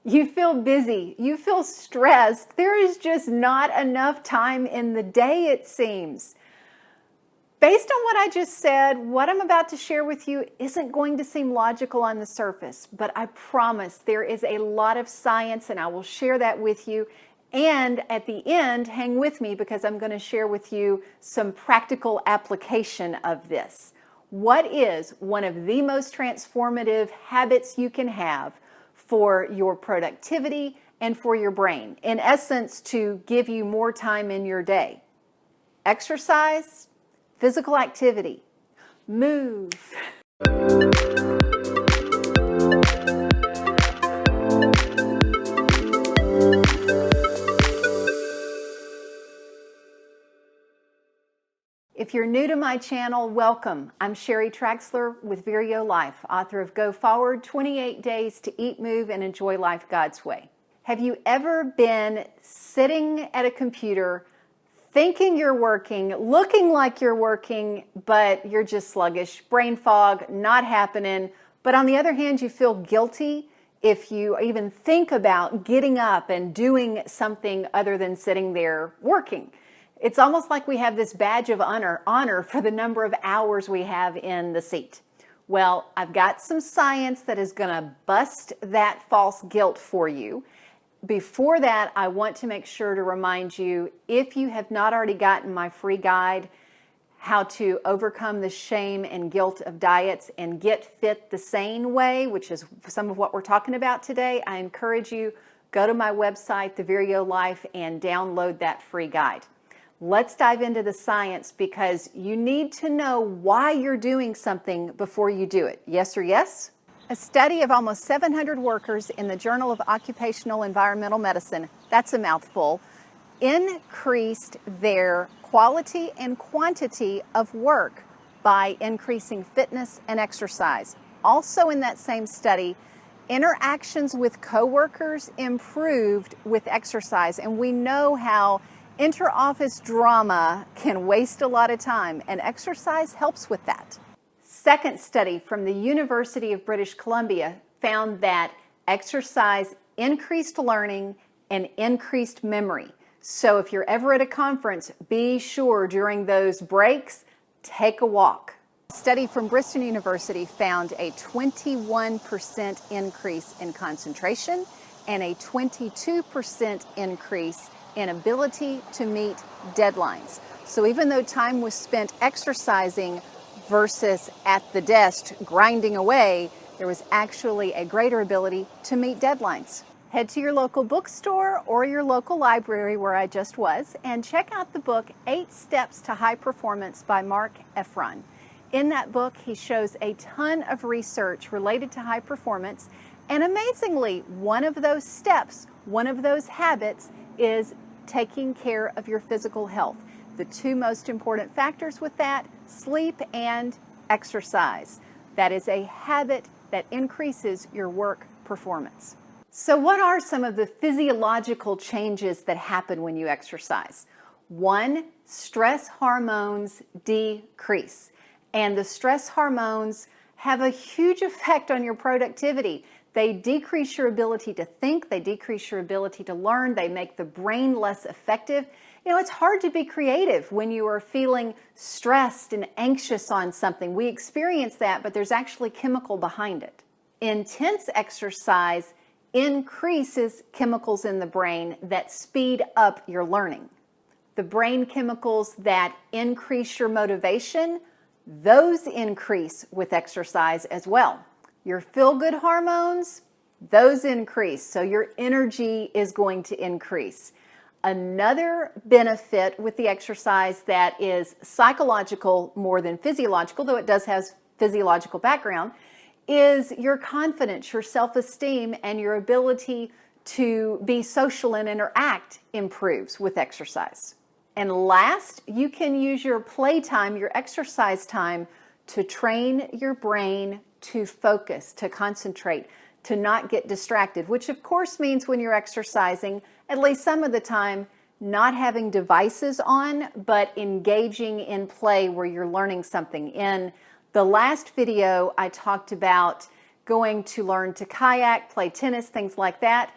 You feel busy, you feel stressed. There is just not enough time in the day, it seems. Based on what I just said, what I'm about to share with you isn't going to seem logical on the surface, but I promise there is a lot of science and I will share that with you. And at the end, hang with me because I'm going to share with you some practical application of this. What is one of the most transformative habits you can have for your productivity and for your brain? In essence, to give you more time in your day. Exercise, physical activity, move. If you're new to my channel, welcome. I'm Sheri with Nourish Life, author of Go Forward, 28 Days to Eat, Move, and Enjoy Life God's Way. Have you ever been sitting at a computer thinking you're working, looking like you're working, but you're just sluggish, brain fog, not happening, but on the other hand, you feel guilty if you even think about getting up and doing something other than sitting there working? It's almost like we have this badge of honor for the number of hours we have in the seat. Well, I've got some science that is going to bust that false guilt for you. Before that, I want to make sure to remind you, if you have not already gotten my free guide, How to Overcome the Shame and Guilt of Diets and Get Fit the Sane Way, which is some of what we're talking about today, I encourage you, go to my website, The Nourish Life, and download that free guide. Let's dive into the science because you need to know why you're doing something before you do it. Yes or yes? A study of almost 700 workers in the Journal of Occupational Environmental Medicine, that's a mouthful, increased their quality and quantity of work by increasing fitness and exercise. Also in that same study, interactions with coworkers improved with exercise, and we know how inter-office drama can waste a lot of time, and exercise helps with that. Second study from the University of British Columbia found that exercise increased learning and increased memory. So if you're ever at a conference, be sure during those breaks, take a walk. A study from Bristol University found a 21% increase in concentration and a 22% increase in ability to meet deadlines. So even though time was spent exercising versus at the desk grinding away, there was actually a greater ability to meet deadlines. Head to your local bookstore or your local library where I just was and check out the book 8 Steps to High Performance by Mark Efron. In that book, he shows a ton of research related to high performance, and amazingly, one of those steps, one of those habits is taking care of your physical health. The two most important factors with that, sleep and exercise. That is a habit that increases your work performance. So what are some of the physiological changes that happen when you exercise? 1, stress hormones decrease. And the stress hormones have a huge effect on your productivity. They decrease your ability to think, they decrease your ability to learn, they make the brain less effective. You know, it's hard to be creative when you are feeling stressed and anxious on something. We experience that, but there's actually chemical behind it. Intense exercise increases chemicals in the brain that speed up your learning. The brain chemicals that increase your motivation, those increase with exercise as well. Your feel-good hormones, those increase, so your energy is going to increase. Another benefit with the exercise that is psychological more than physiological, though it does have physiological background, is your confidence, your self-esteem, and your ability to be social and interact improves with exercise. And last, you can use your playtime, your exercise time, to train your brain to focus, to concentrate, to not get distracted, which of course means when you're exercising, at least some of the time, not having devices on, but engaging in play where you're learning something. In the last video, I talked about going to learn to kayak, play tennis, things like that.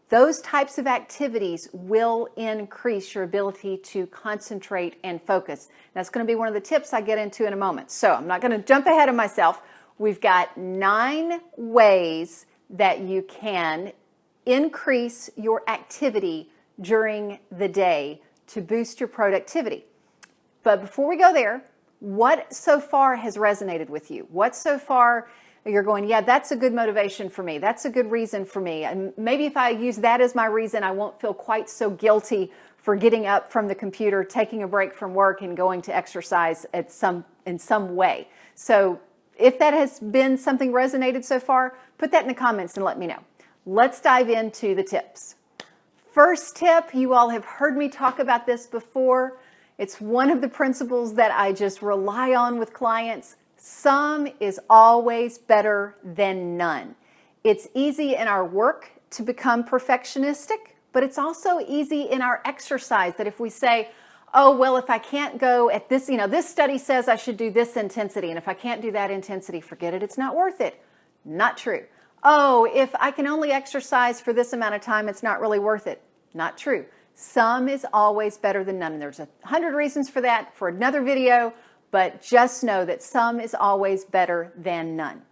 Those types of activities will increase your ability to concentrate and focus. That's going to be one of the tips I get into in a moment. So I'm not going to jump ahead of myself. We've got 9 ways that you can increase your activity during the day to boost your productivity. But before we go there, what so far has resonated with you? What so far you're going, yeah, that's a good motivation for me. That's a good reason for me. And maybe if I use that as my reason, I won't feel quite so guilty for getting up from the computer, taking a break from work, and going to exercise in some way. So if that has been something resonated so far, put that in the comments and let me know. Let's dive into the tips. First tip, you all have heard me talk about this before. It's one of the principles that I just rely on with clients. Some is always better than none. It's easy in our work to become perfectionistic, but it's also easy in our exercise that if we say, oh, well, if I can't go at this, this study says I should do this intensity, and if I can't do that intensity, forget it, it's not worth it. Not true. Oh, if I can only exercise for this amount of time, it's not really worth it. Not true. Some is always better than none. And there's 100 reasons for that for another video, but just know that some is always better than none.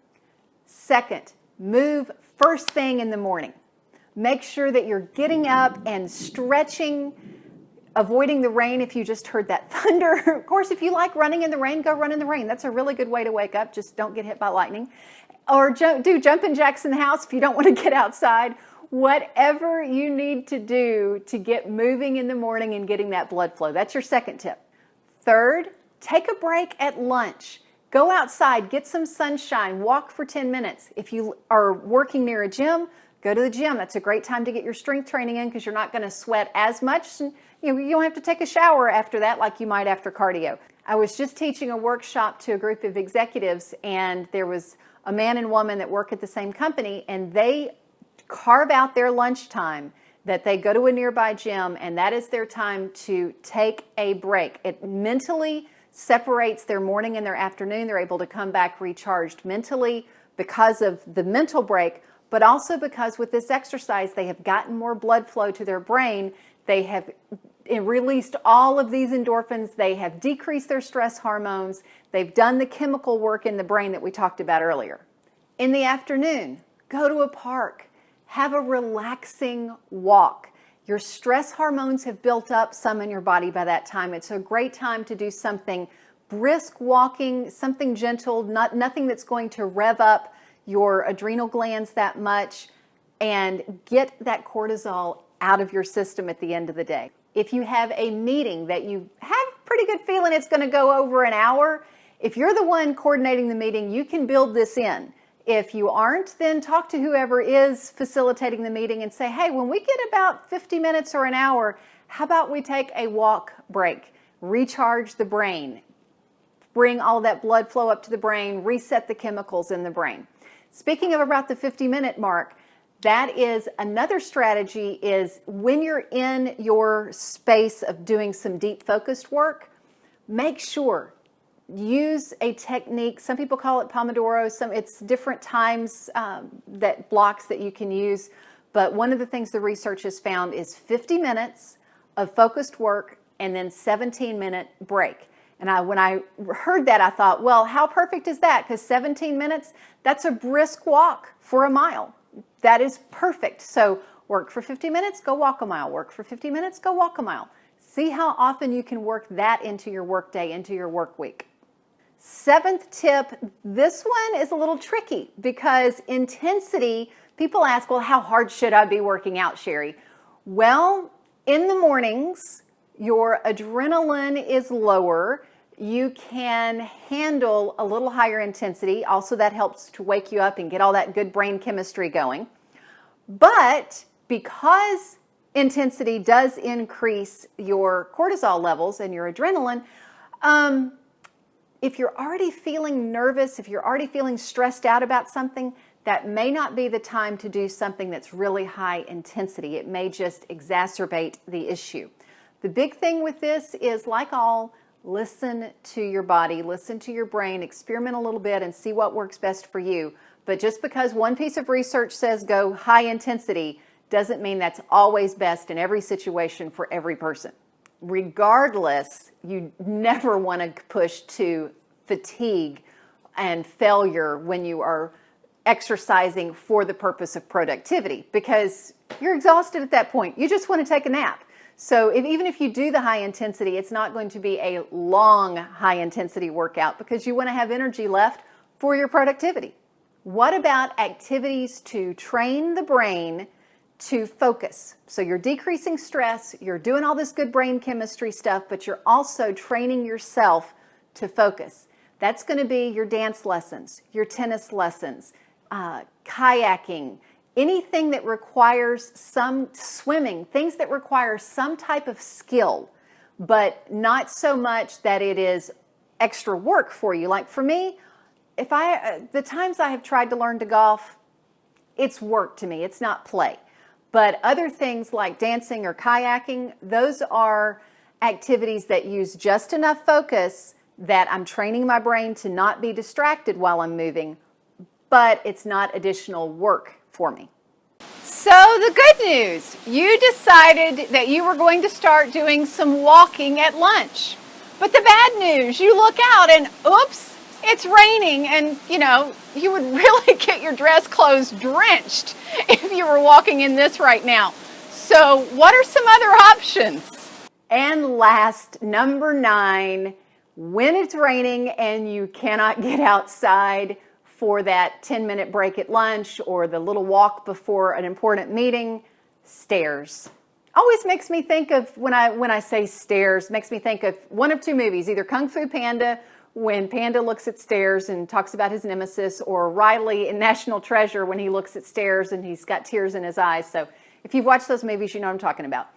Second, move first thing in the morning. Make sure that you're getting up and stretching, avoiding the rain if you just heard that thunder. Of course, if you like running in the rain, go run in the rain. That's a really good way to wake up. Just don't get hit by lightning. Or do jumping jacks in the house if you don't want to get outside. Whatever you need to do to get moving in the morning and getting that blood flow. That's your second tip. Third, take a break at lunch. Go outside, get some sunshine, walk for 10 minutes. If you are working near a gym, go to the gym. That's a great time to get your strength training in because you're not going to sweat as much. And you don't have to take a shower after that like you might after cardio. I was just teaching a workshop to a group of executives, and there was a man and woman that work at the same company, and they carve out their lunchtime that they go to a nearby gym, and that is their time to take a break. It mentally separates their morning and their afternoon. They're able to come back recharged mentally because of the mental break, but also because with this exercise, they have gotten more blood flow to their brain. They have released all of these endorphins. They have decreased their stress hormones. They've done the chemical work in the brain that we talked about earlier. In the afternoon, go to a park. Have a relaxing walk. Your stress hormones have built up some in your body by that time. It's a great time to do something brisk walking, something gentle, nothing that's going to rev up your adrenal glands that much, and get that cortisol out of your system at the end of the day. If you have a meeting that you have a pretty good feeling it's going to go over an hour, if you're the one coordinating the meeting, you can build this in. If you aren't, then talk to whoever is facilitating the meeting and say, hey, when we get about 50 minutes or an hour, how about we take a walk break, recharge the brain, bring all that blood flow up to the brain, reset the chemicals in the brain. Speaking of about the 50-minute mark, that is another strategy is when you're in your space of doing some deep focused work, make sure use a technique. Some people call it Pomodoro. It's different times that blocks that you can use. But one of the things the research has found is 50 minutes of focused work and then 17-minute break. And when I heard that, I thought, well, how perfect is that? Because 17 minutes, that's a brisk walk for a mile. That is perfect. So work for 50 minutes, go walk a mile. Work for 50 minutes, go walk a mile. See how often you can work that into your work day, into your work week. Seventh tip, this one is a little tricky because intensity, people ask, well, how hard should I be working out, Sherry? Well, in the mornings, your adrenaline is lower. You can handle a little higher intensity. Also, that helps to wake you up and get all that good brain chemistry going. But because intensity does increase your cortisol levels and your adrenaline, if you're already feeling nervous, if you're already feeling stressed out about something, that may not be the time to do something that's really high intensity. It may just exacerbate the issue. The big thing with this is, like all, listen to your body, listen to your brain, experiment a little bit and see what works best for you. But just because one piece of research says go high intensity doesn't mean that's always best in every situation for every person. Regardless, you never want to push to fatigue and failure when you are exercising for the purpose of productivity, because you're exhausted at that point. You just want to take a nap. So even if you do the high intensity, it's not going to be a long high intensity workout because you want to have energy left for your productivity. What about activities to train the brain to focus? So you're decreasing stress, you're doing all this good brain chemistry stuff, but you're also training yourself to focus. That's going to be your dance lessons, your tennis lessons, kayaking, anything that requires some swimming, things that require some type of skill, but not so much that it is extra work for you. Like for me, the times I have tried to learn to golf, it's work to me. It's not play. But other things like dancing or kayaking, those are activities that use just enough focus that I'm training my brain to not be distracted while I'm moving, but it's not additional work for me. So the good news, you decided that you were going to start doing some walking at lunch. But the bad news, you look out and oops, it's raining, and you would really get your dress clothes drenched if you were walking in this right now. So what are some other options? And last, number 9, when it's raining and you cannot get outside for that 10-minute break at lunch or the little walk before an important meeting, stairs. Always makes me think of, when I say stairs, makes me think of one of two movies, either Kung Fu Panda, when Panda looks at stairs and talks about his nemesis, or Riley in National Treasure when he looks at stairs and he's got tears in his eyes. So if you've watched those movies, you know what I'm talking about.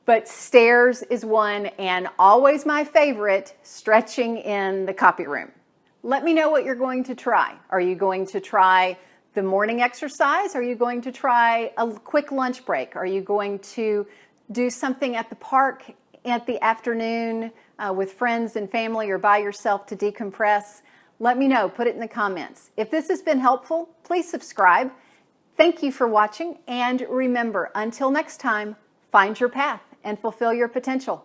But stairs is one, and always my favorite, stretching in the copy room. Let me know what you're going to try. Are you going to try the morning exercise? Are you going to try a quick lunch break? Are you going to do something at the park at the afternoon with friends and family, or by yourself to decompress? Let me know. Put it in the comments. If this has been helpful, please subscribe. Thank you for watching, and remember, until next time, find your path and fulfill your potential.